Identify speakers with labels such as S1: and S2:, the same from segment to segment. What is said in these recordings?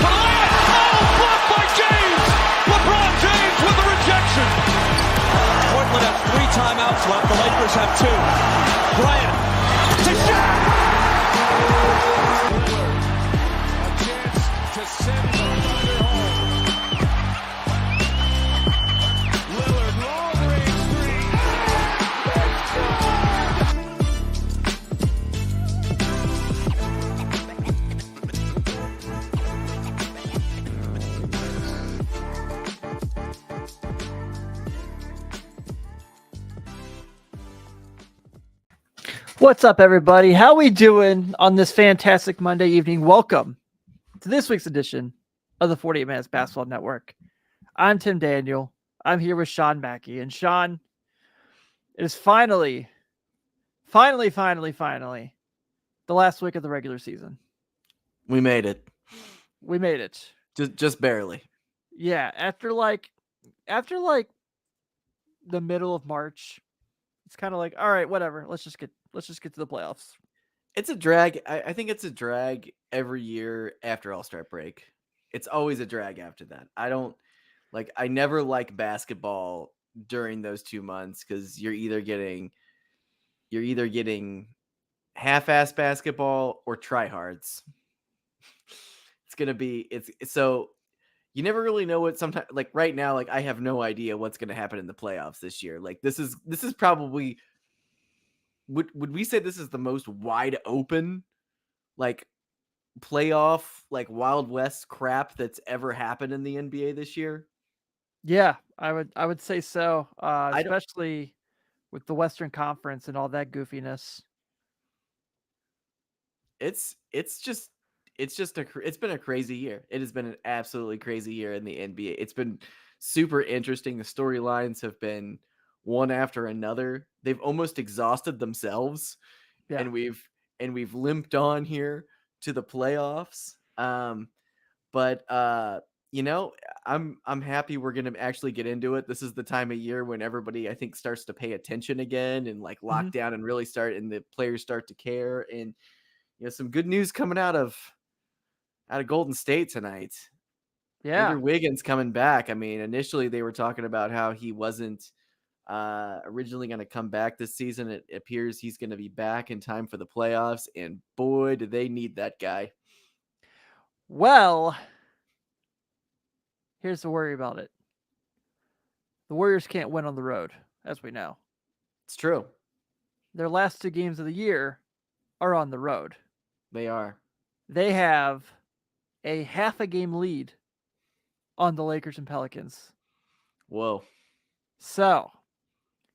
S1: for the layup. Oh, blocked by James. LeBron James with the rejection. Portland has 3 timeouts left. The Lakers have 2. Bryant to shot. A chance to send the Thunder home. Lillard, long-range
S2: 3. What's up, everybody? How we doing on this fantastic Monday evening? Welcome to this week's edition of the 48 Minutes Basketball Network. I'm Tim Daniel. I'm here with Sean Mackey. And Sean, it is finally the last week of the regular season.
S3: We made it.
S2: We made it.
S3: Just barely.
S2: Yeah, after like the middle of March, it's kind of like, all right, whatever. Let's just get to the playoffs.
S3: It's a drag. I think it's a drag every year after All-Star break. It's always a drag after that. I never like basketball during those 2 months because you're either getting half-ass basketball or tryhards. So you never really know what sometimes, like right now, like I have no idea what's going to happen in the playoffs this year. Like this is probably, would we say this is the most wide open, like playoff, like Wild West crap that's ever happened in the NBA this year?
S2: Yeah, I would say so. Especially with the Western Conference and all that goofiness.
S3: It's been a crazy year. It has been an absolutely crazy year in the NBA. It's been super interesting. The storylines have been one after another. They've almost exhausted themselves.
S2: Yeah.
S3: And we've limped on here to the playoffs. But I'm happy we're going to actually get into it. This is the time of year when everybody, I think, starts to pay attention again and like lock down and really start, and the players start to care. And some good news coming out of Golden State tonight.
S2: Yeah.
S3: Andrew Wiggins coming back. I mean, initially they were talking about how he wasn't originally going to come back this season. It appears he's going to be back in time for the playoffs, and boy, do they need that guy.
S2: Well, here's the worry about it. The Warriors can't win on the road, as we know.
S3: It's true.
S2: Their last 2 games of the year are on the road.
S3: They are.
S2: They have a half a game lead on the Lakers and Pelicans.
S3: Whoa.
S2: So,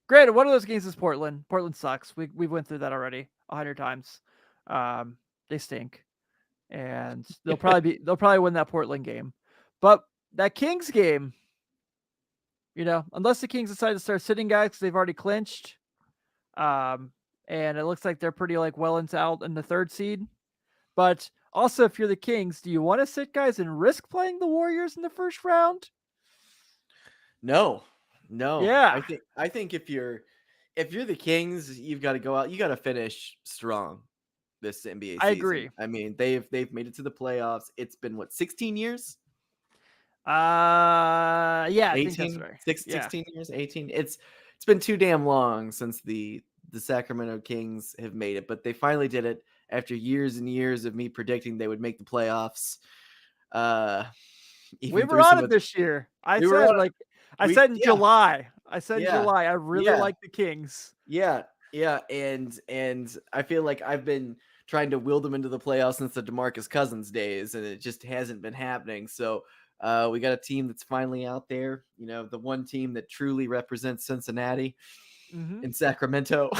S2: granted, one of those games is Portland. Portland sucks. We went through that already 100 times. They stink, and they'll probably win that Portland game. But that Kings game, unless the Kings decide to start sitting guys because they've already clinched, and it looks like they're pretty well out in the 3rd seed. But also, if you're the Kings, do you want to sit guys and risk playing the Warriors in the first round?
S3: No.
S2: Yeah.
S3: I think if you're the Kings, you've got to go out. You got to finish strong this NBA season.
S2: I agree.
S3: I mean, they've made it to the playoffs. It's been 16 years?
S2: Yeah,
S3: 18,
S2: I think that's right.
S3: 16 years, 18. It's been too damn long since the Sacramento Kings have made it, but they finally did it after years and years of me predicting they would make the playoffs.
S2: We were on it this year. I said in July. I really like the Kings.
S3: Yeah. And I feel like I've been trying to will them into the playoffs since the DeMarcus Cousins days, and it just hasn't been happening. So we got a team that's finally out there. The one team that truly represents Cincinnati in Sacramento.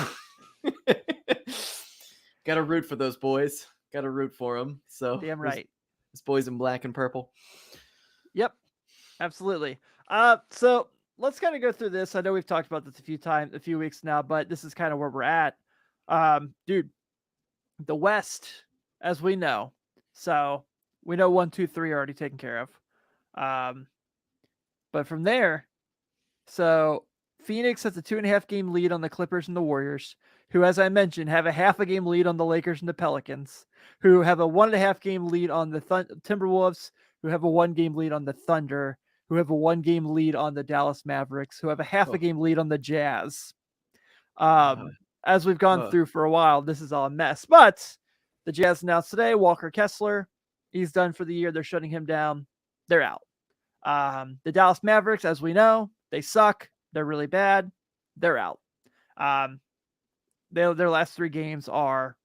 S3: Got to root for those boys. Got to root for them. So
S2: damn right.
S3: It's boys in black and purple.
S2: Yep, absolutely. So let's kind of go through this. I know we've talked about this a few weeks now, but this is kind of where we're at. Dude, the West, as we know. So we know 1, 2, 3 are already taken care of. But from there, so Phoenix has a 2.5 game lead on the Clippers and the Warriors, who, as I mentioned, have a half a game lead on the Lakers and the Pelicans, who have a 1.5 game lead on the Timberwolves, who have a 1-game lead on the Thunder, who have a 1-game lead on the Dallas Mavericks, who have a half a game lead on the Jazz. As we've gone through for a while, this is all a mess. But the Jazz announced today, Walker Kessler, he's done for the year. They're shutting him down. They're out. The Dallas Mavericks, as we know, they suck. They're really bad. They're out. Their last 3 games are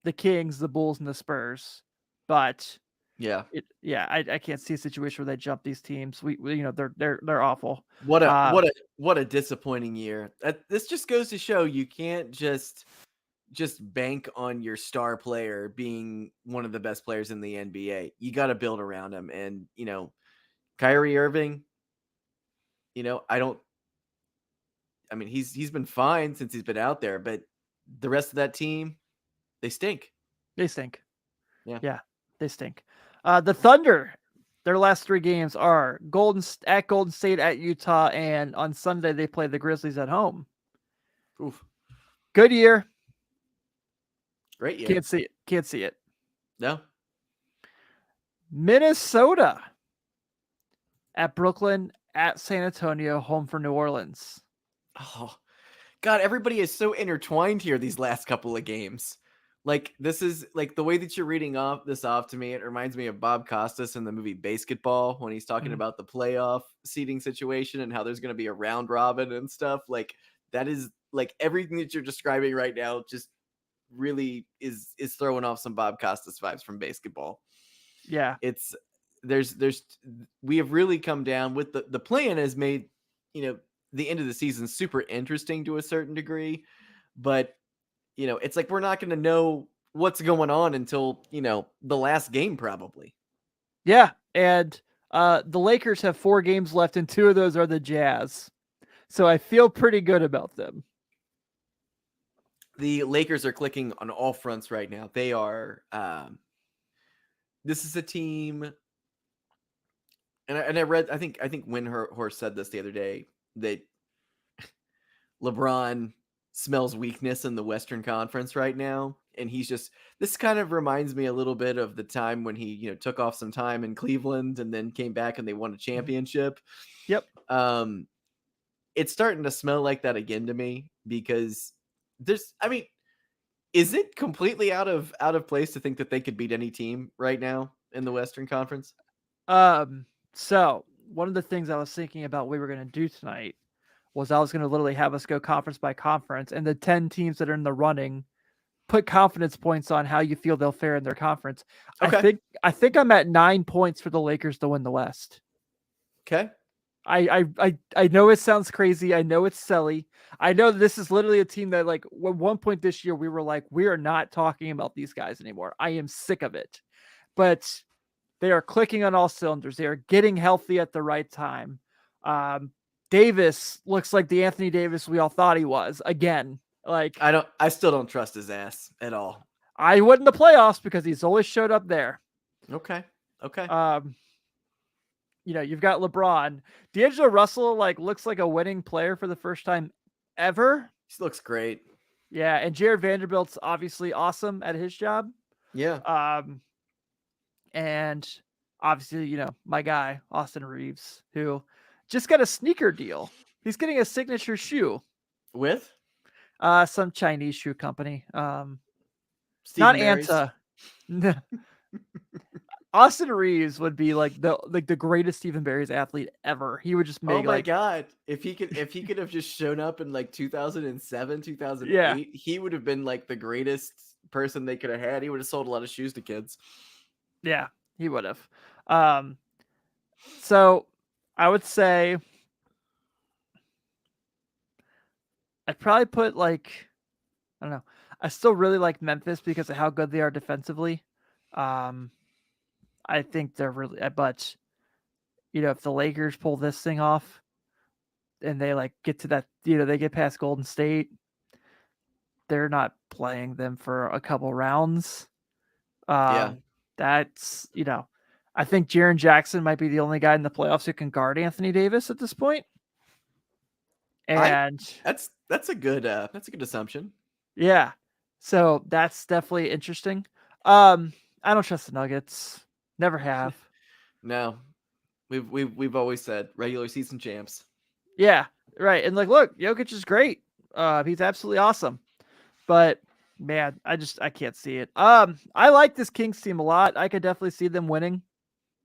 S2: the Kings, the Bulls, and the Spurs. But I can't see a situation where they jump these teams. They're awful.
S3: What a disappointing year. This just goes to show you can't just bank on your star player being one of the best players in the NBA. You got to build around him. And, Kyrie Irving, he's been fine since he's been out there, but the rest of that team, they stink.
S2: They stink.
S3: Yeah,
S2: they stink. The Thunder, their last 3 games are Golden State, at Utah, and on Sunday they play the Grizzlies at home.
S3: Oof.
S2: Good year.
S3: Great year.
S2: Can't see it.
S3: No.
S2: Minnesota at Brooklyn, at San Antonio, home for New Orleans.
S3: Oh, God, everybody is so intertwined here these last couple of games. Like, this is like the way that you're reading off to me. It reminds me of Bob Costas in the movie Basketball when he's talking about the playoff seeding situation and how there's going to be a round robin and stuff. Like, that is like everything that you're describing right now just really is throwing off some Bob Costas vibes from Basketball.
S2: Yeah.
S3: We have really come down with the plan has made, the end of the season super interesting to a certain degree, but it's like we're not going to know what's going on until, the last game probably.
S2: Yeah, and the Lakers have 4 games left, and 2 of those are the Jazz. So I feel pretty good about them.
S3: The Lakers are clicking on all fronts right now. They are this is a team, and I read, I think Windhorst said this the other day, that LeBron smells weakness in the Western Conference right now. And this kind of reminds me a little bit of the time when he, took off some time in Cleveland and then came back and they won a championship.
S2: Yep.
S3: It's starting to smell like that again to me because is it completely out of place to think that they could beat any team right now in the Western Conference?
S2: So one of the things I was thinking about we were going to do tonight was I was going to literally have us go conference by conference, and the 10 teams that are in the running put confidence points on how you feel they'll fare in their conference.
S3: Okay.
S2: I think I'm at 9 points for the Lakers to win the West.
S3: Okay.
S2: I know it sounds crazy. I know it's silly. I know this is literally a team that, like, at one point this year we were like, we are not talking about these guys anymore. I am sick of it. But they are clicking on all cylinders. They are getting healthy at the right time. Davis looks like the Anthony Davis we all thought he was again. Like,
S3: I still don't trust his ass at all.
S2: I would in the playoffs because he's always showed up there.
S3: Okay.
S2: You've got LeBron. D'Angelo Russell looks like a winning player for the first time ever.
S3: He looks great.
S2: Yeah, and Jared Vanderbilt's obviously awesome at his job.
S3: Yeah.
S2: And obviously, my guy, Austin Reeves, who just got a sneaker deal. He's getting a signature shoe.
S3: With?
S2: Some Chinese shoe company.
S3: Stephen
S2: not
S3: Mary's.
S2: Anta. Austin Reeves would be the greatest Stephen Barry's athlete ever. He would just make
S3: oh my god, if he could have just shown up in 2007, 2008, he would have been the greatest person they could have had. He would have sold a lot of shoes to kids.
S2: Yeah, he would have. So I would say I'd probably put I don't know. I still really like Memphis because of how good they are defensively. I think they're really, but if the Lakers pull this thing off and they get to that, they get past Golden State, they're not playing them for a couple rounds. That's, I think Jaren Jackson might be the only guy in the playoffs who can guard Anthony Davis at this point. And
S3: that's a good assumption.
S2: Yeah. So that's definitely interesting. I don't trust the Nuggets. Never have.
S3: No. We've always said regular season champs.
S2: Yeah, right. And like, look, Jokic is great. He's absolutely awesome. But man, I can't see it. I like this Kings team a lot. I could definitely see them winning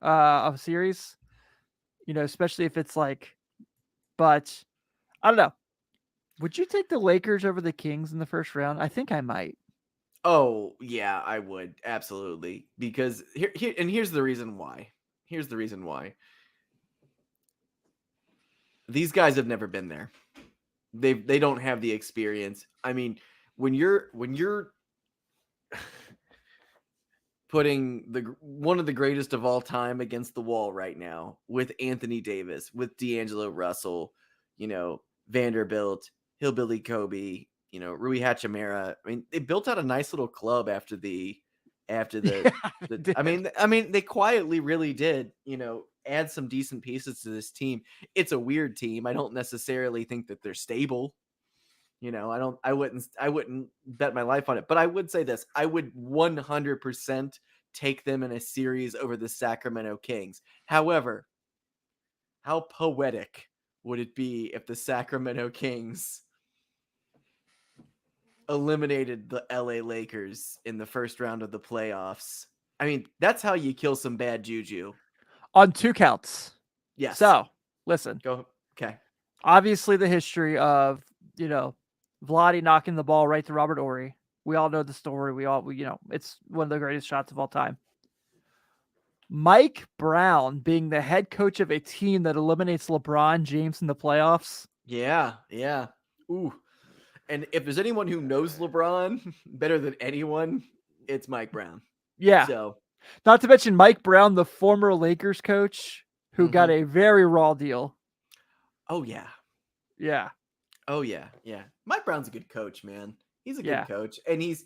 S2: a series. Especially if it's like, but I don't know. Would you take the Lakers over the Kings in the first round? I think I might.
S3: Oh, yeah, I would. Absolutely. Because here's the reason why. These guys have never been there. They don't have the experience. I mean, when you're putting one of the greatest of all time against the wall right now with Anthony Davis, with D'Angelo Russell, Vanderbilt, Hillbilly Kobe, Rui Hachimura. I mean, they built out a nice little club after the I mean, they quietly really did, add some decent pieces to this team. It's a weird team. I don't necessarily think that they're stable. I wouldn't bet my life on it, but I would say this. I would 100% take them in a series over the Sacramento Kings. However, how poetic would it be if the Sacramento Kings eliminated the LA Lakers in the first round of the playoffs? I mean, that's how you kill some bad juju.
S2: On 2 counts.
S3: Yes.
S2: So, listen.
S3: Go. Okay.
S2: Obviously, the history of, Vlade knocking the ball right to Robert Horry. We all know the story. It's one of the greatest shots of all time. Mike Brown being the head coach of a team that eliminates LeBron James in the playoffs.
S3: Yeah. Ooh. And if there's anyone who knows LeBron better than anyone, it's Mike Brown.
S2: Yeah.
S3: So,
S2: not to mention Mike Brown, the former Lakers coach, who got a very raw deal.
S3: Oh, yeah.
S2: Yeah.
S3: Oh, yeah. Mike Brown's a good coach, man. He's a good coach. And he's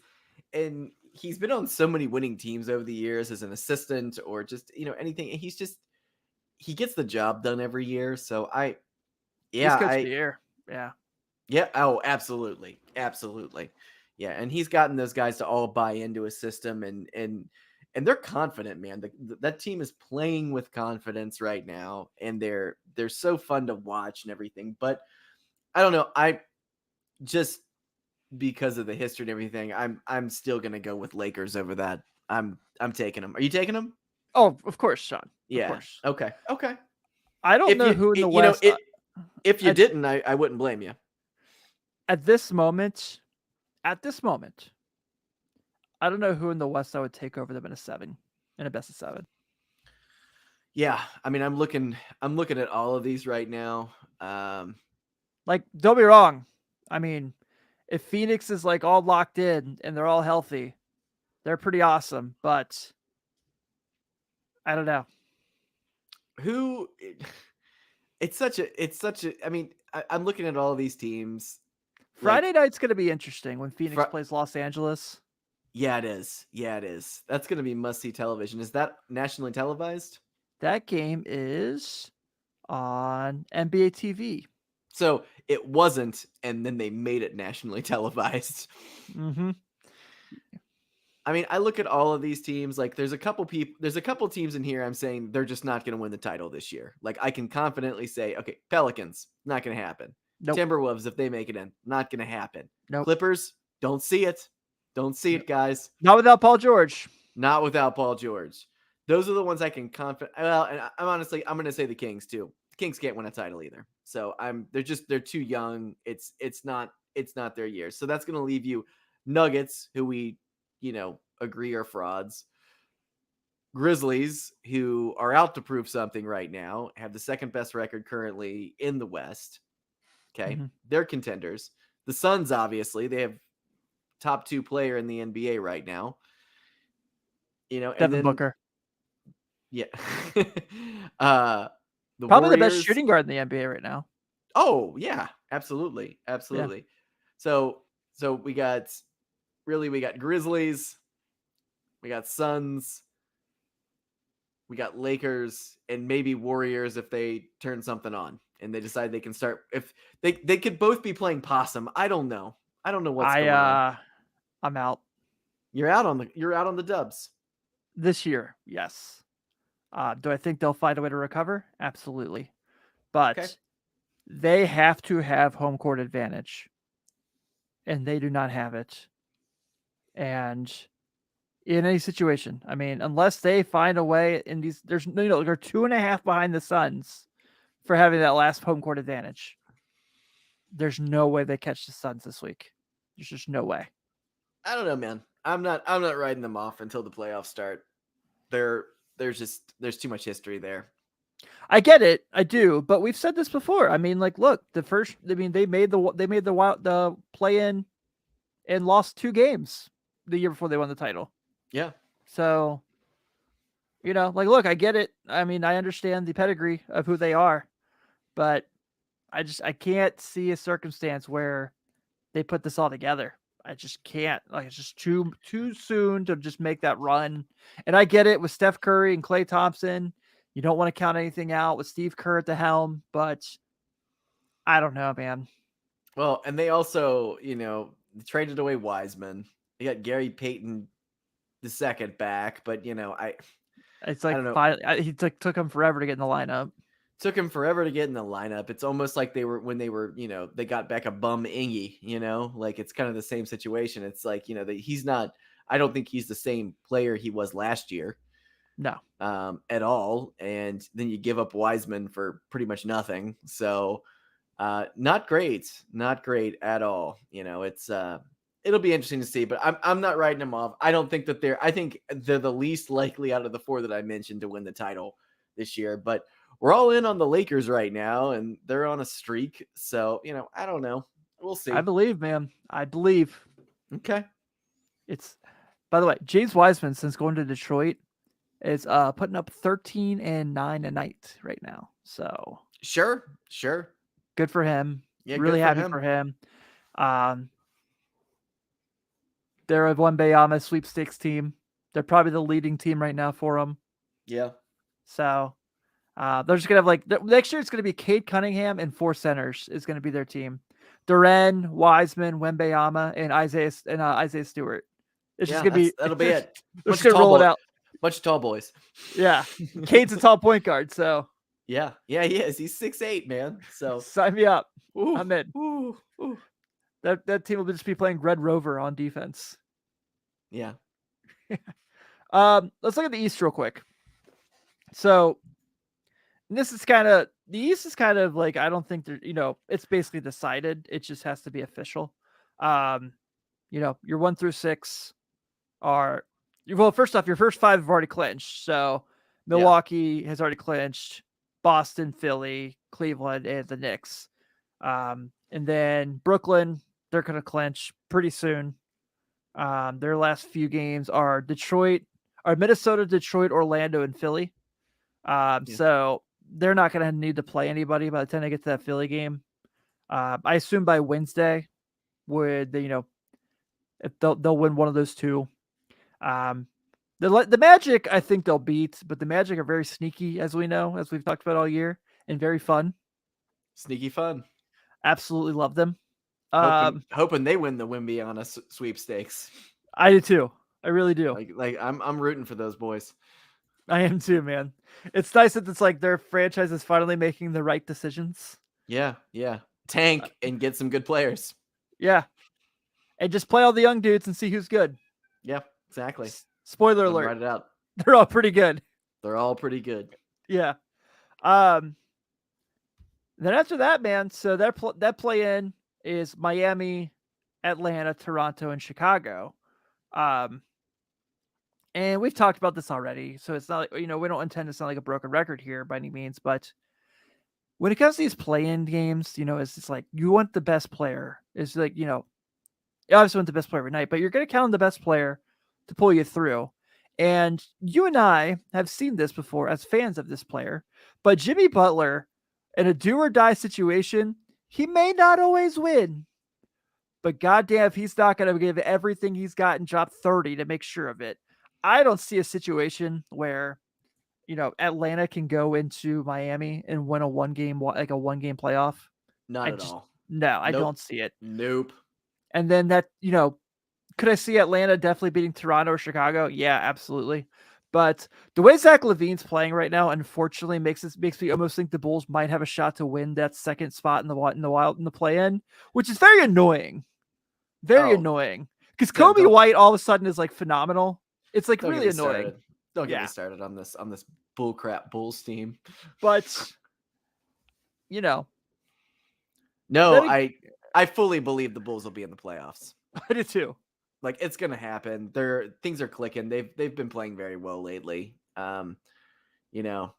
S3: been on so many winning teams over the years as an assistant or just, anything. He gets the job done every year. So
S2: He's coach of the year. Yeah.
S3: Yeah. Oh, absolutely. Yeah. And he's gotten those guys to all buy into a system and they're confident, man. That team is playing with confidence right now. And they're so fun to watch and everything. But I don't know. I just because of the history and everything, I'm still gonna go with Lakers over that. I'm taking them. Are you taking them?
S2: Oh, of course, Sean.
S3: Yeah.
S2: Of course.
S3: Okay.
S2: I don't know who in the West.
S3: If you didn't, I wouldn't blame you.
S2: At this moment, I don't know who in the West I would take over them in a best of 7.
S3: Yeah, I mean, I'm looking at all of these right now.
S2: Like, don't be wrong. I mean, if Phoenix is like all locked in and they're all healthy, they're pretty awesome. But I don't know.
S3: It's such a. I mean, I'm looking at all of these teams.
S2: Friday night's going to be interesting when Phoenix plays Los Angeles.
S3: Yeah, it is. That's going to be must-see television. Is that nationally televised?
S2: That game is on NBA TV.
S3: So it wasn't, and then they made it nationally televised.
S2: Mm-hmm.
S3: I mean, I look at all of these teams. Like, there's a couple teams in here I'm saying they're just not going to win the title this year. Like, I can confidently say, okay, Pelicans, not going to happen.
S2: Nope.
S3: Timberwolves, if they make it in, not going to happen.
S2: Nope.
S3: Clippers, don't see it. Don't see it, guys.
S2: Not without Paul George.
S3: Not without Paul George. Those are the ones I can Well, and I'm going to say the Kings too. The Kings can't win a title either. So they're too young. It's not their year. So that's going to leave you Nuggets, who we, agree are frauds. Grizzlies, who are out to prove something right now, have the second best record currently in the West. Okay. Mm-hmm. They're contenders. The Suns, obviously, they have top 2 player in the NBA right now.
S2: Devin Booker.
S3: Yeah.
S2: Probably
S3: Warriors,
S2: the best shooting guard in the NBA right now.
S3: Oh, yeah. Absolutely. Yeah. So we got Grizzlies, we got Suns, we got Lakers, and maybe Warriors if they turn something on and they decide they can start. If they could both be playing possum. I don't know what's going on.
S2: I'm out.
S3: You're out on the Dubs
S2: this year. Yes. Do I think they'll find a way to recover? Absolutely. But
S3: Okay.
S2: they have to have home court advantage, and they do not have it. And in any situation, I mean, unless they find a way in these, they're 2.5 behind the Suns for having that last home court advantage. There's no way they catch the Suns this week. There's just no way.
S3: I don't know, man. I'm not writing them off until the playoffs start. There's too much history there.
S2: I get it, I do, but we've said this before. I mean, like, look, they made the play-in and lost 2 games the year before they won the title.
S3: Yeah.
S2: So, like, look, I get it. I mean, I understand the pedigree of who they are, but I can't see a circumstance where they put this all together. I just can't. Like, it's just too soon to just make that run. And I get it with Steph Curry and Klay Thompson. You don't want to count anything out with Steve Kerr at the helm, but I don't know, man.
S3: Well, and they also, traded away Wiseman. They got Gary Payton the second back, but
S2: It's like
S3: I don't know.
S2: he took him forever to get in the lineup.
S3: Took him forever to get in the lineup. It's almost like they got back a bum Ingy, like it's kind of the same situation. It's like, he's not, I don't think he's the same player he was last year.
S2: No.
S3: At all. And then you give up Wiseman for pretty much nothing. So not great at all. It's it'll be interesting to see, but I'm not writing them off. I think they're the least likely out of the 4 that I mentioned to win the title this year, but we're all in on the Lakers right now and they're on a streak. So, I don't know. We'll see.
S2: I believe, man. I believe.
S3: Okay.
S2: By the way, James Wiseman, since going to Detroit, is putting up 13 and 9 a night right now. So
S3: sure.
S2: Good for him.
S3: Yeah,
S2: really happy for him. They're a Wembanyama sweepstakes team. They're probably the leading team right now for him.
S3: Yeah.
S2: So they're just gonna have next year. It's gonna be Cade Cunningham and 4 centers is gonna be their team. Duren, Wiseman, Wembanyama, and Isaiah Stewart. It's just gonna be.
S3: That'll be it.
S2: They're just gonna roll it out.
S3: Bunch of tall boys.
S2: Yeah. Cade's a tall point guard, so
S3: yeah, he is. He's 6'8", man. So
S2: sign me up.
S3: Ooh,
S2: I'm in.
S3: Ooh.
S2: That team will just be playing Red Rover on defense.
S3: Yeah.
S2: Let's look at the East real quick. So the East is kind of like, I don't think it's basically decided. It just has to be official. Your 1 through 6 are. Well, first off, your first 5 have already clinched. So Milwaukee has already clinched, Boston, Philly, Cleveland, and the Knicks. And then Brooklyn, they're going to clinch pretty soon. Their last few games are Minnesota, Detroit, Orlando, and Philly. So they're not going to need to play anybody by the time they get to that Philly game. I assume by Wednesday, if they'll win one of those 2. The Magic, I think they'll beat, but the Magic are very sneaky, as we know, as we've talked about all year, and very fun.
S3: Sneaky fun.
S2: Absolutely love them.
S3: Hoping they win the Wembanyama sweepstakes.
S2: I do too. I really do.
S3: Like I'm rooting for those boys.
S2: I am too, man. It's nice that it's like their franchise is finally making the right decisions.
S3: Yeah. Tank and get some good players.
S2: Yeah. And just play all the young dudes and see who's good.
S3: Yeah, exactly.
S2: Spoiler alert.
S3: Write it out.
S2: They're all pretty good.
S3: Yeah.
S2: Then after that, man, so that play-in is Miami, Atlanta, Toronto, and Chicago. And we've talked about this already, so it's not like, we don't intend to sound like a broken record here by any means, but when it comes to these play-in games, it's just like you want the best player. It's like, you obviously want the best player every night, but you're going to count on the best player to pull you through. And you and I have seen this before as fans of this player, but Jimmy Butler in a do or die situation, he may not always win, but goddamn, if he's not going to give everything he's got and drop 30 to make sure of it. I don't see a situation where, Atlanta can go into Miami and win a one-game playoff.
S3: Not at all.
S2: No, I don't see it.
S3: Nope.
S2: And then that, could I see Atlanta definitely beating Toronto or Chicago? Yeah, absolutely. But the way Zach LaVine's playing right now, unfortunately, makes me almost think the Bulls might have a shot to win that second spot in the play-in, which is very annoying. Very
S3: Oh,
S2: annoying. Because
S3: don't-
S2: Kobe White all of a sudden is like phenomenal. It's like
S3: Don't get
S2: really
S3: me
S2: annoying.
S3: started. Don't get
S2: Yeah.
S3: me started on this bullcrap Bulls team.
S2: But you know,
S3: No,
S2: then
S3: I fully believe the Bulls will be in the playoffs.
S2: I do too.
S3: Like it's gonna happen. Things are clicking. They've been playing very well lately. You know,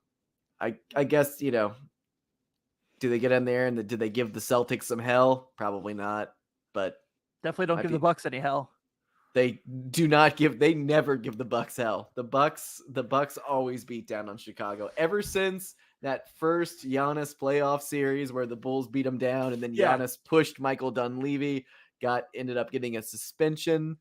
S3: I guess, you know, do they get in there and do they give the Celtics some hell? Probably not. But
S2: Definitely don't
S3: might
S2: give
S3: be-
S2: the Bucks any hell.
S3: they never give the Bucks hell. The Bucks always beat down on Chicago. Ever since that first Giannis playoff series where the Bulls beat them down and then
S2: Yeah.
S3: Giannis pushed Michael Dunleavy, ended up getting a suspension.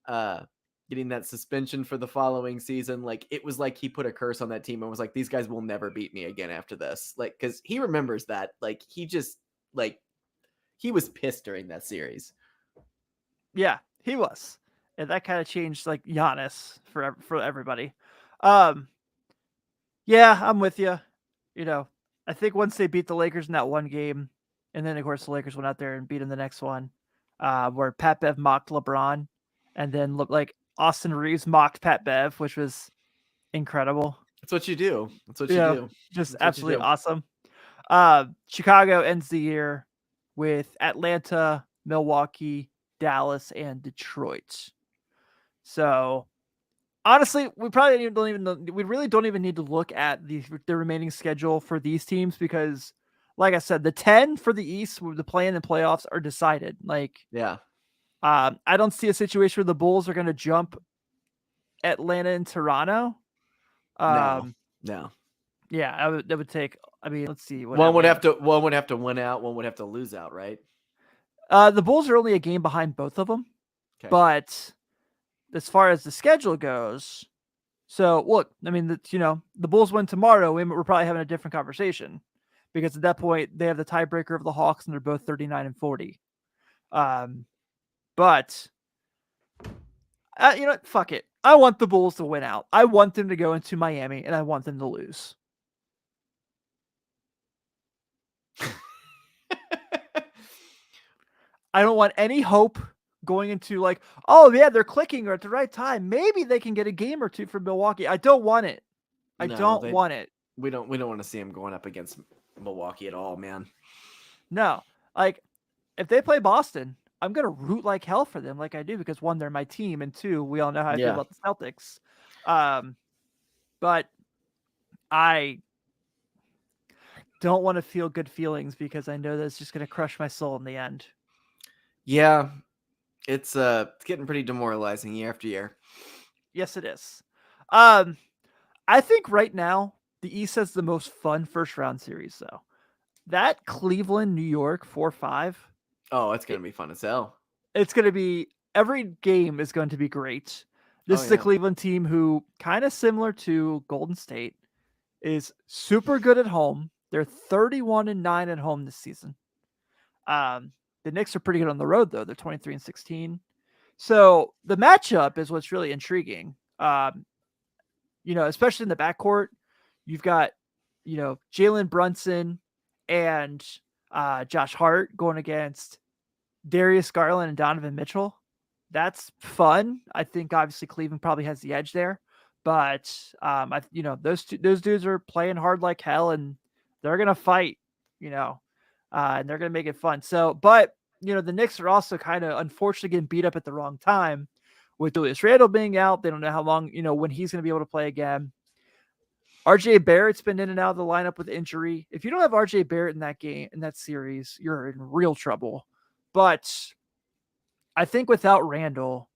S3: Getting that suspension for the following season. Like it was like he put a curse on that team and was like, these guys will never beat me again after this. Like, cause he remembers that. Like he just he was pissed during that series.
S2: Yeah, he was. And that kind of changed like Giannis for everybody. Yeah, I'm with you. You know, I think once they beat the Lakers in that one game, and then of course the Lakers went out there and beat them the next one, where Pat Bev mocked LeBron, and then looked like Austin Reeves mocked Pat Bev, which was incredible.
S3: That's what you do. That's what
S2: Yeah,
S3: you do.
S2: Just
S3: That's what you
S2: absolutely
S3: do.
S2: awesome. Chicago ends the year with Atlanta, Milwaukee, Dallas, and Detroit. So honestly, we probably we really don't even need to look at the remaining schedule for these teams because, like I said, the 10 for the East, the play-in and playoffs are decided. Like,
S3: Yeah.
S2: I don't see a situation where the Bulls are going to jump Atlanta and Toronto.
S3: No.
S2: Yeah, that would take. I mean, let's see.
S3: One would have to win out. One would have to lose out, right?
S2: The Bulls are only a game behind both of them,
S3: Okay.
S2: but as far as the schedule goes, so look, I mean, the Bulls win tomorrow, we're probably having a different conversation because at that point they have the tiebreaker of the Hawks and they're both 39 and 40. But you know what? Fuck it. I want the Bulls to win out. I want them to go into Miami and I want them to lose. I don't want any hope going into like, oh yeah, they're clicking or at the right time. Maybe they can get a game or two from Milwaukee. I don't want it. I don't want it.
S3: We don't want to see him going up against Milwaukee at all, man.
S2: No. Like if they play Boston, I'm gonna root like hell for them, like I do, because one, they're my team, and two, we all know how I feel about the Celtics. But I don't want to feel good feelings because I know that's just gonna crush my soul in the end.
S3: Yeah, it's getting pretty demoralizing year after year.
S2: Yes, it is. I think right now the East has the most fun first round series, though. That Cleveland, New York 4-5.
S3: Oh, it's gonna be fun as hell.
S2: It's gonna be every game is going to be great. This is a Cleveland team who, kind of similar to Golden State, is super good at home. They're 31-9 at home this season. The Knicks are pretty good on the road, though. They're 23-16. So the matchup is what's really intriguing. Especially in the backcourt, you've got, Jalen Brunson and Josh Hart going against Darius Garland and Donovan Mitchell. That's fun. I think obviously Cleveland probably has the edge there, but those dudes are playing hard like hell, and they're gonna fight, and they're gonna make it fun. So, but the Knicks are also kind of unfortunately getting beat up at the wrong time with Julius Randle being out. They don't know how long, when he's gonna be able to play again. RJ Barrett's been in and out of the lineup with injury. If you don't have RJ Barrett in that series, you're in real trouble. But I think without Randle,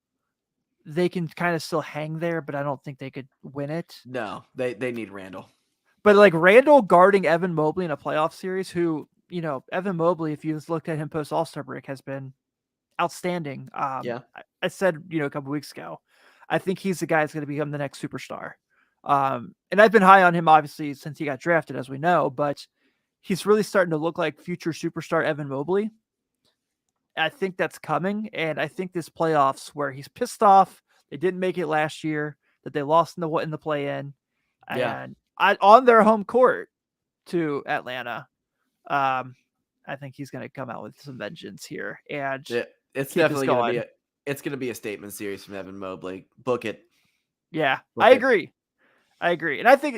S2: they can kind of still hang there, but I don't think they could win it.
S3: No, they need Randle.
S2: But like Randle guarding Evan Mobley in a playoff series, who, Evan Mobley, if you've looked at him post All-Star break, has been outstanding. I said, a couple weeks ago, I think he's the guy that's going to become the next superstar. And I've been high on him, obviously, since he got drafted, as we know, but he's really starting to look like future superstar Evan Mobley. I think that's coming, and I think this playoffs where he's pissed off, they didn't make it last year, that they lost in the play-in,
S3: Yeah.
S2: and on their home court to Atlanta. I think he's going to come out with some vengeance here and
S3: Yeah, it's
S2: keep this
S3: definitely gonna
S2: going.
S3: be a statement series from Evan Mobley. Book it.
S2: Yeah,
S3: Book
S2: I
S3: it.
S2: agree. And I think,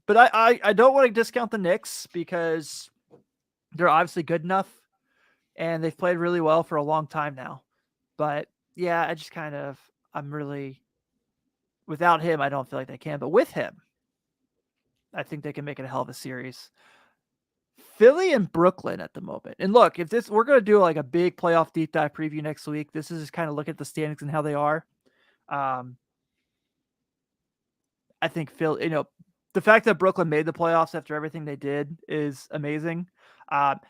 S2: but I don't want to discount the Knicks because they're obviously good enough and they've played really well for a long time now. But yeah, I'm really, without him, I don't feel like they can. But with him, I think they can make it a hell of a series. Philly and Brooklyn at the moment. And look, we're going to do like a big playoff deep dive preview next week. This is just kind of look at the standings and how they are. I think the fact that Brooklyn made the playoffs after everything they did is amazing.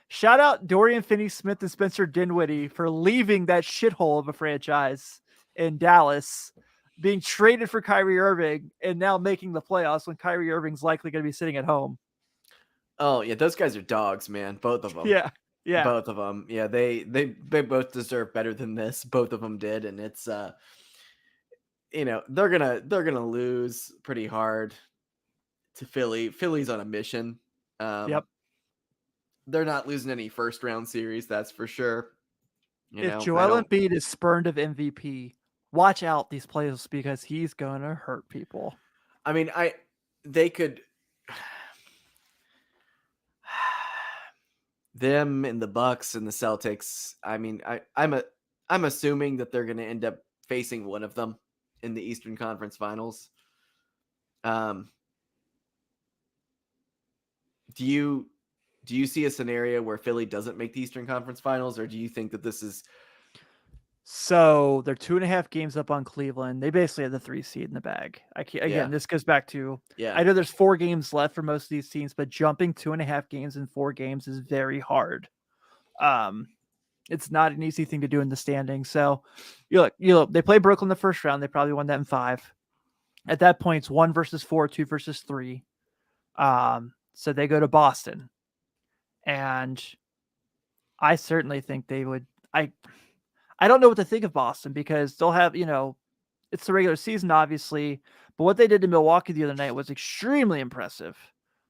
S2: Shout out Dorian Finney-Smith and Spencer Dinwiddie for leaving that shithole of a franchise in Dallas, being traded for Kyrie Irving, and now making the playoffs when Kyrie Irving's likely going to be sitting at home.
S3: Oh yeah, those guys are dogs, man. Both of them.
S2: Yeah.
S3: Both of them. Yeah, they both deserve better than this. Both of them did, and it's they're gonna lose pretty hard to Philly. Philly's on a mission.
S2: Yep.
S3: They're not losing any first round series, that's for sure.
S2: If Joel Embiid is spurned of MVP, watch out these playoffs because he's gonna hurt people.
S3: I mean, they could them and the Bucks and the Celtics. I mean, I'm assuming that they're gonna end up facing one of them in the Eastern Conference Finals. Do you see a scenario where Philly doesn't make the Eastern Conference Finals, or do you think that this is?
S2: So they're 2.5 games up on Cleveland. They basically have the 3 seed in the bag. This goes back to, I know there's 4 games left for most of these teams, but jumping 2.5 games in 4 games is very hard. It's not an easy thing to do in the standings. So you look, they play Brooklyn the first round. They probably won that in 5. At that point, it's 1 versus 4, 2 versus 3. So they go to Boston, and I certainly think they would. I don't know what to think of Boston because they'll have, it's the regular season, obviously, but what they did to Milwaukee the other night was extremely impressive.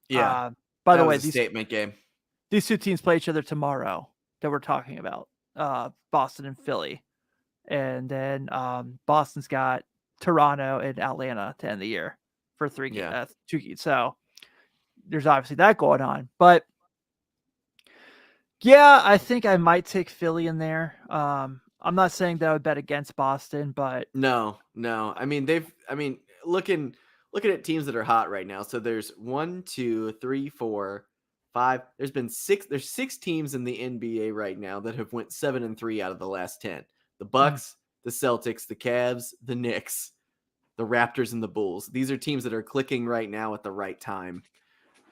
S3: Yeah.
S2: By the way,
S3: a statement game.
S2: These 2 teams play each other tomorrow that we're talking about, Boston and Philly. And then Boston's got Toronto and Atlanta to end the year for 2 games. So there's obviously that going on. But yeah, I think I might take Philly in there. I'm not saying that I would bet against Boston, but
S3: no. I mean, looking at teams that are hot right now. So there's 1, 2, 3, 4, 5. There's 6 teams in the NBA right now that have went 7-3 out of the last 10. The Bucks, the Celtics, the Cavs, the Knicks, the Raptors, and the Bulls. These are teams that are clicking right now at the right time.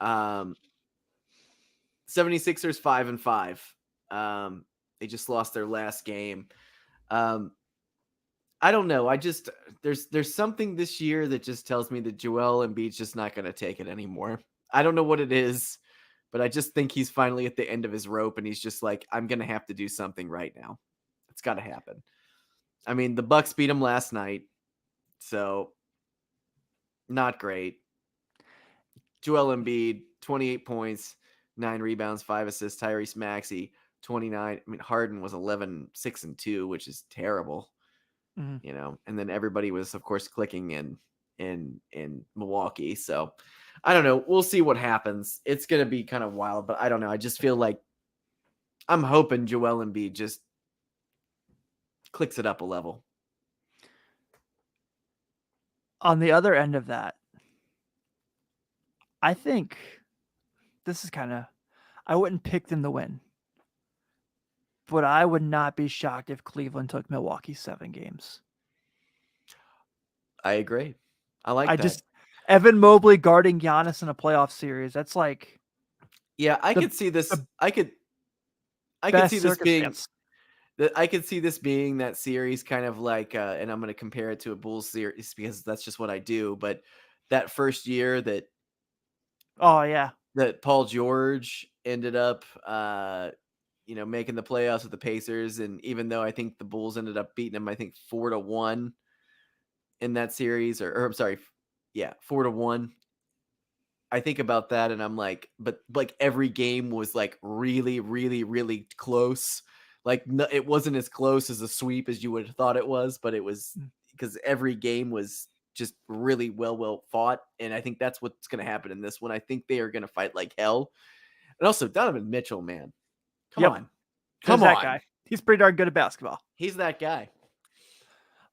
S3: 76ers 5-5. They just lost their last game. I don't know. There's something this year that just tells me that Joel Embiid's just not going to take it anymore. I don't know what it is, but I just think he's finally at the end of his rope, and he's just like, I'm going to have to do something right now. It's got to happen. I mean, the Bucks beat him last night, so not great. Joel Embiid, 28 points, 9 rebounds, 5 assists. Tyrese Maxey, 29. I mean, Harden was 11, 6, and 2, which is terrible. And then everybody was, of course, clicking in Milwaukee. So I don't know. We'll see what happens. It's going to be kind of wild, but I don't know. I just feel like I'm hoping Joel Embiid just clicks it up a level.
S2: On the other end of that, I think this is I wouldn't pick them to win, but I would not be shocked if Cleveland took Milwaukee 7 games.
S3: I agree. I like that.
S2: Evan Mobley guarding Giannis in a playoff series. That's like,
S3: yeah, I could see this. I could see this being. I could see this being that series, kind of like, and I'm going to compare it to a Bulls series because that's just what I do. But that first year that Paul George ended up, making the playoffs with the Pacers, and even though I think the Bulls ended up beating him, I think 4-1, in that series, or I'm sorry, 4-1. I think about that and I'm like, but like every game was like really, really, really close. Like no, it wasn't as close as a sweep as you would have thought it was, but it was because every game was just really well fought. And I think that's what's going to happen in this one. I think they are going to fight like hell. And also Donovan Mitchell, man, come
S2: Yep.
S3: on,
S2: Who's that guy? He's pretty darn good at basketball.
S3: He's that guy.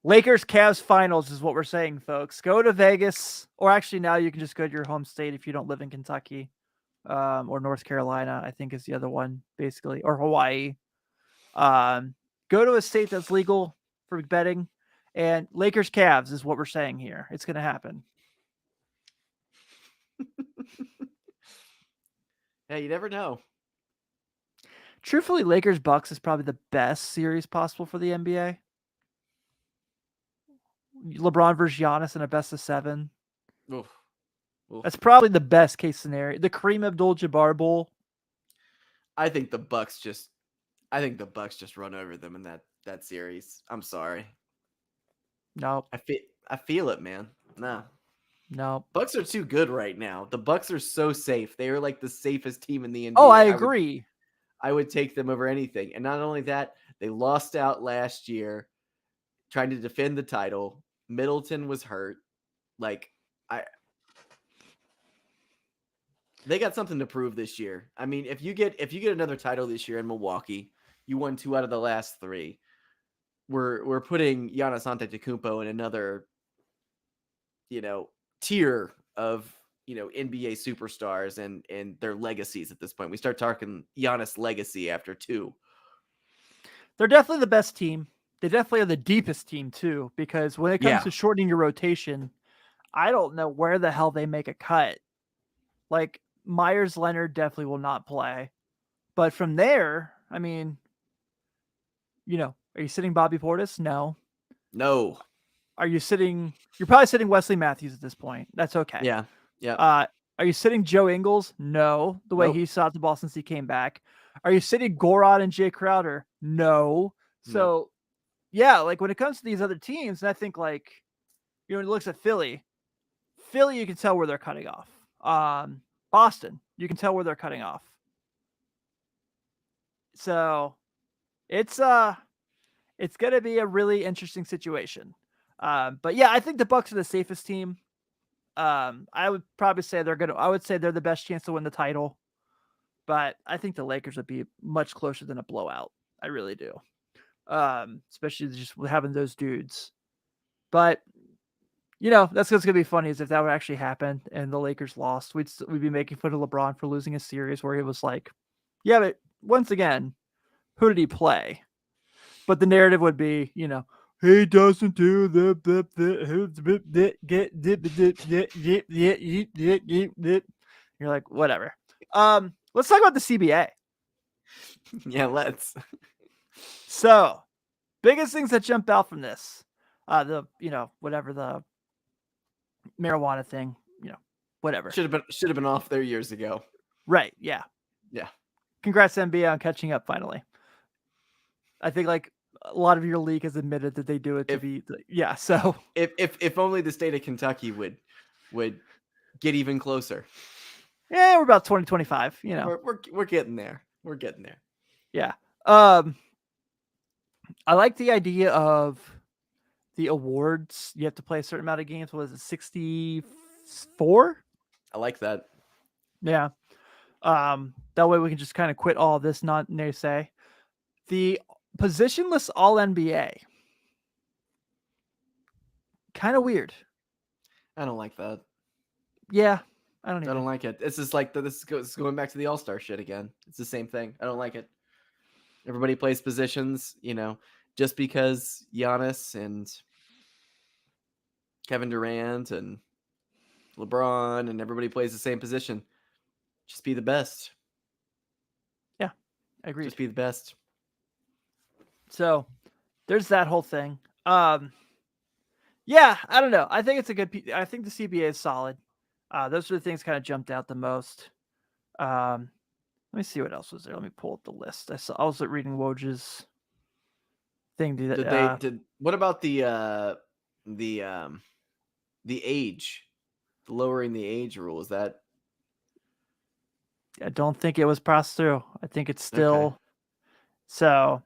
S2: Lakers Cavs finals is what we're saying, folks. Go to Vegas, or actually now you can just go to your home state if you don't live in Kentucky, or North Carolina, I think is the other one, basically, or Hawaii. Go to a state that's legal for betting, and Lakers Cavs is what we're saying here. It's going to happen.
S3: Yeah, you never know.
S2: Truthfully, Lakers Bucks is probably the best series possible for the NBA. LeBron versus Giannis in a best of 7.
S3: Oof.
S2: That's probably the best case scenario. The Kareem Abdul-Jabbar Bowl.
S3: I think the Bucks just run over them in that series. I'm sorry.
S2: No.
S3: I feel it, man.
S2: No.
S3: Bucks are too good right now. The Bucks are so safe. They are like the safest team in the NBA.
S2: Oh, I agree.
S3: I would take them over anything. And not only that, they lost out last year trying to defend the title. Middleton was hurt. They got something to prove this year. I mean, if you get another title this year in Milwaukee, you won 2 out of the last 3. We're putting Giannis Antetokounmpo in another, tier of, NBA superstars and their legacies at this point. We start talking Giannis legacy after 2.
S2: They're definitely the best team. They definitely are the deepest team too, because when it comes to shortening your rotation, I don't know where the hell they make a cut. Like Myers Leonard definitely will not play. But from there, I mean, are you sitting Bobby Portis? No. You're probably sitting Wesley Matthews at this point. That's okay.
S3: Yeah.
S2: Are you sitting Joe Ingles? No. The way he shot the ball since he came back. Are you sitting Goran and Jay Crowder? No. So, yeah, like when it comes to these other teams, and I think like, when it looks at Philly, you can tell where they're cutting off. Boston, you can tell where they're cutting off. So it's going to be a really interesting situation. But yeah, I think the Bucks are the safest team. I would probably say they're the best chance to win the title, but I think the Lakers would be much closer than a blowout. I really do. Especially just having those dudes. But that's what's going to be funny is if that would actually happen and the Lakers lost, we'd be making fun of LeBron for losing a series where he was like, yeah, but once again, who did he play? But the narrative would be, he doesn't do you're like, whatever. Let's talk about the CBA.
S3: Yeah, let's.
S2: So, biggest things that jump out from this, whatever the marijuana thing, whatever.
S3: Should have been off there years ago.
S2: Right. Yeah. Congrats NBA on catching up finally. I think like a lot of your league has admitted that they do it So
S3: if only the state of Kentucky would get even closer.
S2: Yeah, we're about 2025.
S3: We're getting there. We're getting there.
S2: Yeah. I like the idea of the awards. You have to play a certain amount of games. What is it, 64?
S3: I like that.
S2: Yeah. That way we can just kind of quit all this naysay. The positionless All-NBA. Kind of weird.
S3: I don't like that.
S2: Yeah. I don't
S3: like it. It's just like this is going back to the All-Star shit again. It's the same thing. I don't like it. Everybody plays positions, just because Giannis and Kevin Durant and LeBron and everybody plays the same position. Just be the best.
S2: Yeah, I agree.
S3: Just be the best.
S2: So there's that whole thing. Yeah, I don't know. I think it's I think the CBA is solid. Those are the things kind of jumped out the most. Let me see what else was there. Let me pull up the list. I was reading Woj's thing.
S3: What about the the age, lowering the age rule. Is that
S2: I don't think it was passed through. I think it's
S3: okay?
S2: still so.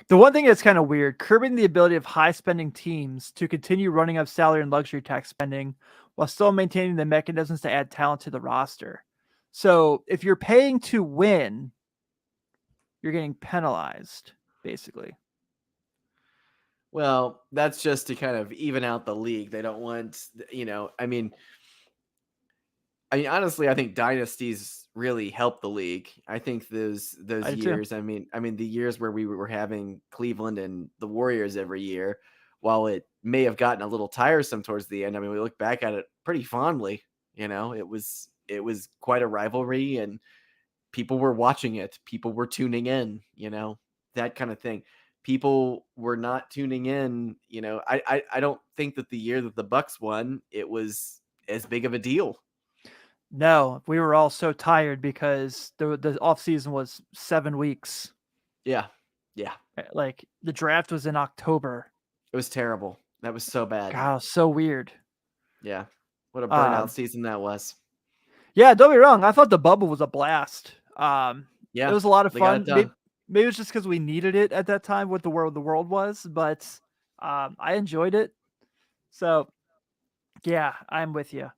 S2: The one thing that's kind of weird, curbing the ability of high spending teams to continue running up salary and luxury tax spending while still maintaining the mechanisms to add talent to the roster. So if you're paying to win, you're getting penalized, basically.
S3: Well, that's just to kind of even out the league. They don't want, honestly, I think dynasties really help the league. I think those
S2: I do too.
S3: years. The years where we were having Cleveland and the Warriors every year, while it may have gotten a little tiresome towards the end. We look back at it pretty fondly. It was quite a rivalry, and people were watching it. People were tuning in. That kind of thing. People were not tuning in. I don't think that the year that the Bucks won, it was as big of a deal.
S2: No, we were all so tired because the off season was 7 weeks.
S3: Yeah. Yeah.
S2: Like the draft was in October.
S3: It was terrible. That was so bad.
S2: God, it was so weird.
S3: Yeah. What a burnout
S2: Um,
S3: season that was.
S2: yeah, don't be wrong. I thought the bubble was a blast. It
S3: Yeah.
S2: was a lot of
S3: They got it
S2: fun. Maybe,
S3: done.
S2: maybe it was just because we needed it at that time with the world was, but I enjoyed it. So yeah, I'm with you.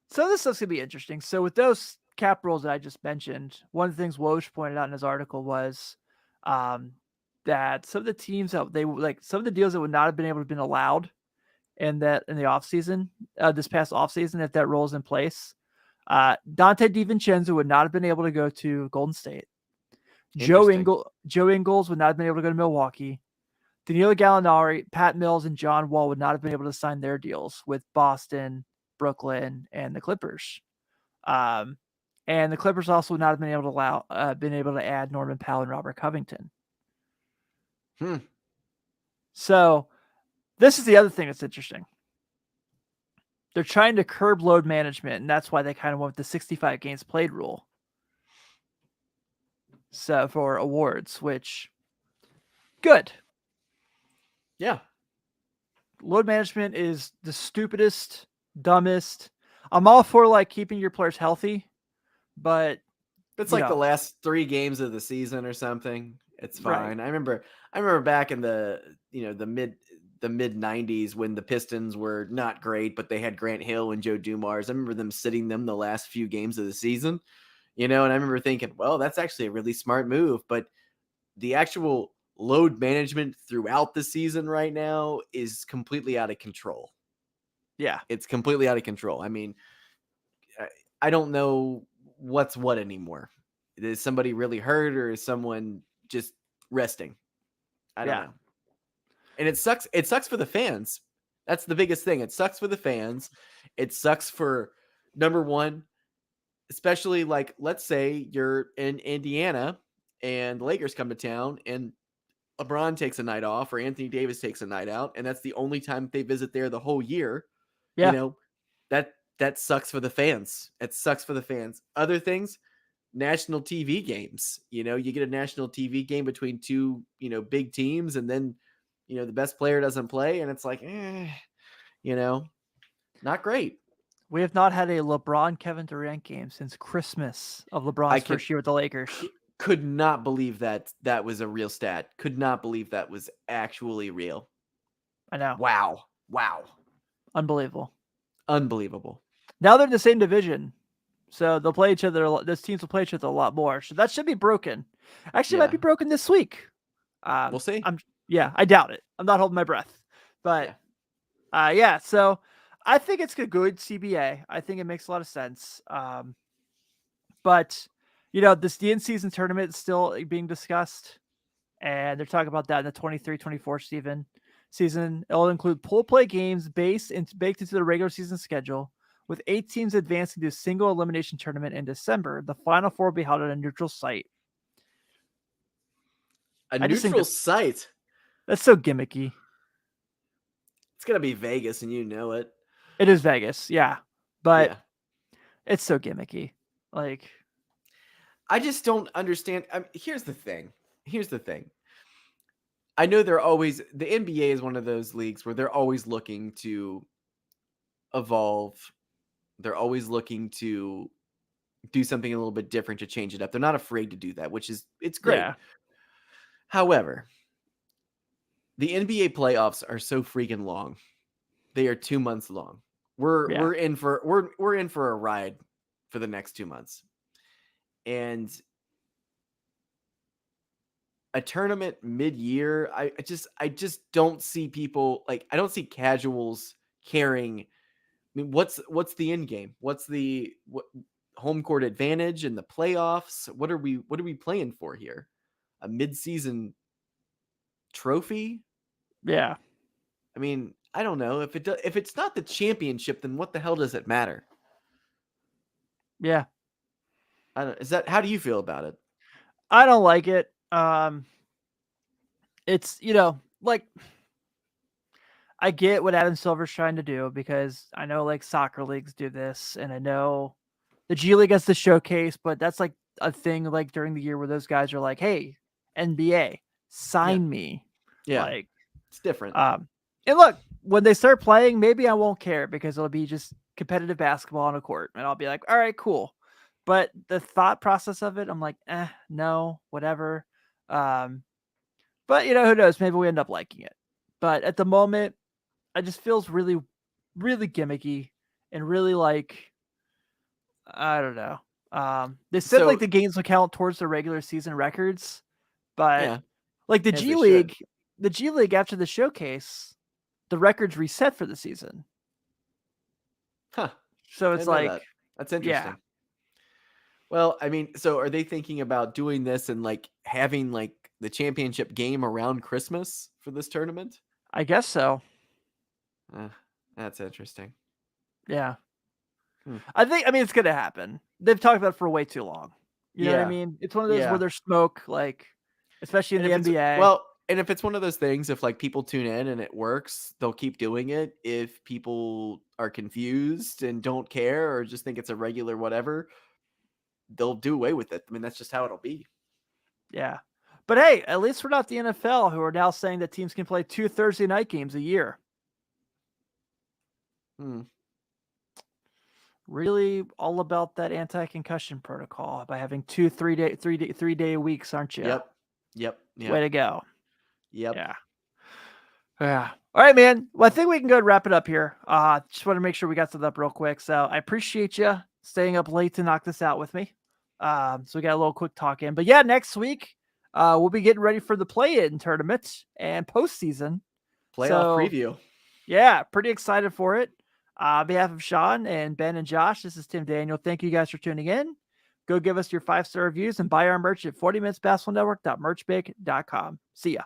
S2: So this stuff's gonna be interesting. So with those cap rules that I just mentioned, one of the things Woj pointed out in his article was um, that some of the teams that some of the deals that would not have been able to have been allowed in the offseason, this past offseason, if that rule is in place. Dante DiVincenzo would not have been able to go to Golden State. Joe
S3: Interesting.
S2: Ingles would not have been able to go to Milwaukee. Danilo Gallinari, Pat Mills, and John Wall would not have been able to sign their deals with Boston, Brooklyn, and the Clippers. And the Clippers also would not have been able to been able to add Norman Powell and Robert Covington. So this is the other thing that's interesting. They're trying to curb load management, and that's why they kind of went with the 65 games played rule. So for awards, which good.
S3: Yeah.
S2: Load management is the stupidest, dumbest. I'm all for keeping your players healthy, but
S3: It's like the last 3 games of the season or something. It's fine.
S2: Right.
S3: I remember back in the mid 90s when the Pistons were not great, but they had Grant Hill and Joe Dumars. I remember them sitting them the last few games of the season, and I remember thinking, well, that's actually a really smart move. But the actual load management throughout the season right now is completely out of control.
S2: Yeah.
S3: It's completely out of control. I don't know what's what anymore. Is somebody really hurt or is someone just resting? I don't know. And it sucks. It sucks for the fans. That's the biggest thing. It sucks for the fans. It sucks for, number one, especially let's say you're in Indiana and the Lakers come to town and LeBron takes a night off or Anthony Davis takes a night out, and that's the only time they visit there the whole year.
S2: Yeah.
S3: That sucks for the fans. It sucks for the fans. Other things, national TV games. You get a national TV game between two, big teams, and then, the best player doesn't play, and it's like, not great.
S2: We have not had a LeBron Kevin Durant game since Christmas of LeBron's first year with the Lakers.
S3: Could not believe that was a real stat. Could not believe that was actually real.
S2: I know.
S3: Wow.
S2: Unbelievable. Now they're in the same division, so they'll play each other. Those teams will play each other a lot more. So that should be broken. Actually, it might be broken this week.
S3: We'll see.
S2: I doubt it. I'm not holding my breath. But so I think it's a good CBA. I think it makes a lot of sense. But the in-season tournament is still being discussed, and they're talking about that in the 23-24 season. It'll include pool play games baked into the regular season schedule, with 8 teams advancing to a single elimination tournament in December. The Final Four will be held at a neutral site.
S3: Neutral site?
S2: That's so gimmicky.
S3: It's going to be Vegas, and you know it.
S2: It is Vegas, yeah. But it's so gimmicky.
S3: I just don't understand. Here's the thing. I know the NBA is one of those leagues where they're always looking to evolve. They're always looking to do something a little bit different to change it up. They're not afraid to do that, it's great.
S2: Yeah.
S3: However, the NBA playoffs are so freaking long. They are 2 months long. We're in for a ride for the next 2 months. And a tournament mid-year, I just don't see people, like, I don't see casuals caring. I mean, what's the end game? What's the home court advantage in the playoffs? What are we playing for here? A mid-season trophy?
S2: Yeah.
S3: I mean, I don't know. If it's not the championship, then what the hell does it matter?
S2: Yeah.
S3: How do you feel about it?
S2: I don't like it. It's, like, I get what Adam Silver's trying to do, because I know like soccer leagues do this, and I know the G League has the showcase, but that's like a thing like during the year where those guys are like, "Hey, NBA, sign me."
S3: Yeah,
S2: Like,
S3: it's different.
S2: and look, when they start playing, maybe I won't care, because it'll be just competitive basketball on a court, and I'll be like, "All right, cool." But the thought process of it, I'm like, no, whatever. But who knows? Maybe we end up liking it. But at the moment, it just feels really, really gimmicky and really like, I don't know. They said
S3: So-
S2: like the games will count towards the regular season records, but
S3: Yeah.
S2: like the
S3: As
S2: G
S3: they
S2: League,
S3: should.
S2: after the showcase, the records reset for the season.
S3: Huh.
S2: So
S3: I
S2: it's
S3: didn't know
S2: like,
S3: that. That's interesting.
S2: yeah,
S3: Well, I mean, so are they thinking about doing this and like having like the championship game around Christmas for this tournament?
S2: I guess so.
S3: That's interesting.
S2: Yeah.
S3: Hmm.
S2: I mean, it's going to happen. They've talked about it for way too long. You know what I
S3: Yeah.
S2: mean? It's one of those
S3: Yeah.
S2: where there's smoke, like, especially in
S3: And
S2: the
S3: if it's-
S2: NBA.
S3: Well, and if it's one of those things, if like people tune in and it works, they'll keep doing it. If people are confused and don't care or just think it's a regular whatever, they'll do away with it. I mean, that's just how it'll be.
S2: Yeah. But hey, at least we're not the NFL, who are now saying that teams can play 2 Thursday night games a year. Really all about that anti-concussion protocol by having 2 3-day weeks, aren't you?
S3: Yep.
S2: Way to go.
S3: Yep.
S2: Yeah. All right, man. Well, I think we can go and wrap it up here. Just want to make sure we got something up real quick. So I appreciate you staying up late to knock this out with me. So we got a little quick talk in. But yeah, next week, we'll be getting ready for the play-in tournament and postseason.
S3: Playoff preview.
S2: Yeah, pretty excited for it. On behalf of Sean and Ben and Josh, this is Tim Daniel. Thank you guys for tuning in. Go give us your 5-star reviews and buy our merch at 40minutesbasketballnetwork.merchbake.com. See ya.